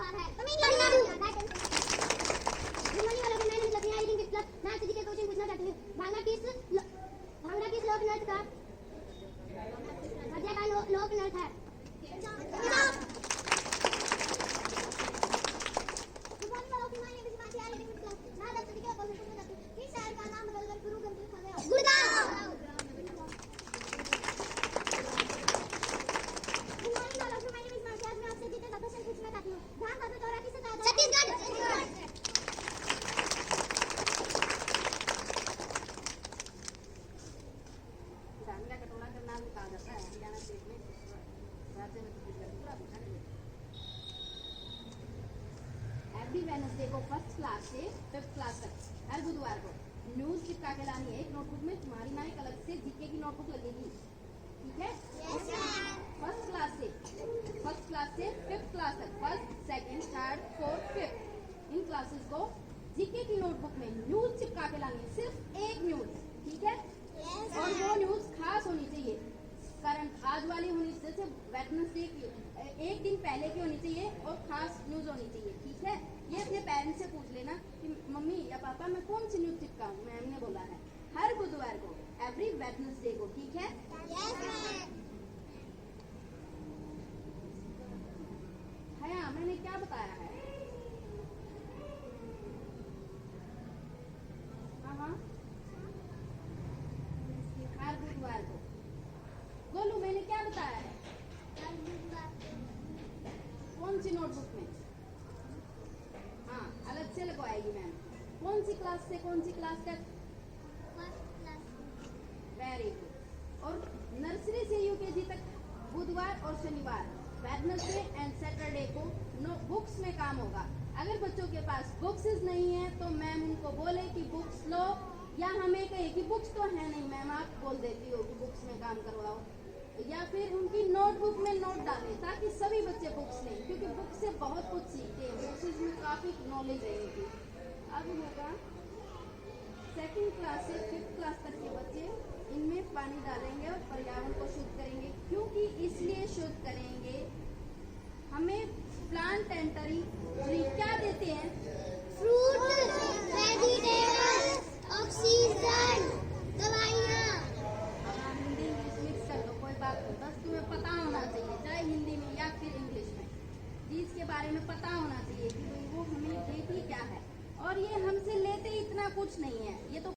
सवाल है तो मैं नहीं वाला भी मैंने मतलब यहाँ रीडिंग क्लब मैं आपसे जीके क्वेश्चन पूछना चाहती हूँ। भांगड़ा किस लोक नृत्य का लोक नृत्य है? एवरी वेडनेसडे को फर्स्ट क्लास से फिफ्थ क्लास तक हर बुधवार को न्यूज चिपका के लानी है। एक नोटबुक में तुम्हारी ना एक अलग से जीके की नोटबुक लगेगी, ठीक है? फर्स्ट क्लास से फिफ्थ क्लास तक, first second third fourth fifth, इन क्लासेस को जीके की नोटबुक में न्यूज चिपका के लानी है, सिर्फ एक न्यूज, ठीक है? और वो न्यूज खास होनी चाहिए, करंट आज वाली होनी चाहिए, जैसे वेडनेसडे की एक दिन पहले की होनी चाहिए और खास न्यूज होनी चाहिए, ठीक है? ये अपने पेरेंट्स से पूछ लेना कि मम्मी या पापा मैं कौन सी न्यूज चिपकाऊं। मैम ने बोला है हर बुधवार को, एवरी वेडनेसडे को, ठीक है? हया मैंने क्या बताया है? हाँ हर बुधवार को। गोलू मैंने क्या बताया है? कौन सी नोटबुक में? हाँ अलग से लगवाएगी मैम। कौन सी क्लास से कौन सी क्लास तक? Very good. और नर्सरी से यूकेजी तक बुधवार और शनिवार, वेडनेसडे एंड सैटरडे को बुक्स में काम होगा। अगर बच्चों के पास बुक्स नहीं है तो मैम उनको बोले कि बुक्स लो, या हमें कहे कि बुक्स तो है नहीं मैम, आप बोल देती हो कि बुक्स में काम करवाओ, या फिर उनकी नोटबुक में नोट डालें ताकि सभी बच्चे बुक्स लें, क्योंकि बुक से बहुत कुछ सीखते हैं, बुक्स में काफ़ी नॉलेज रहेगी। अब होगा सेकंड क्लास से फिफ्थ क्लास तक के बच्चे इनमें पानी डालेंगे और पर्यावरण को शुद्ध करेंगे। क्योंकि इसलिए शुद्ध करेंगे, हमें प्लांट एंड ट्री क्या देते हैं? फ्रूट, वेजिटेबल्स, ऑक्सीजन, दवाइयाँ। हिंदी इंग्लिश मिक्स कर दो, कोई बात नहीं, बस तुम्हें पता होना चाहिए, चाहे हिंदी में या फिर इंग्लिश में, चीज के बारे में पता होना चाहिए कि भाई वो हमें देती क्या है। और ये हमसे लेते इतना कुछ नहीं है, ये तो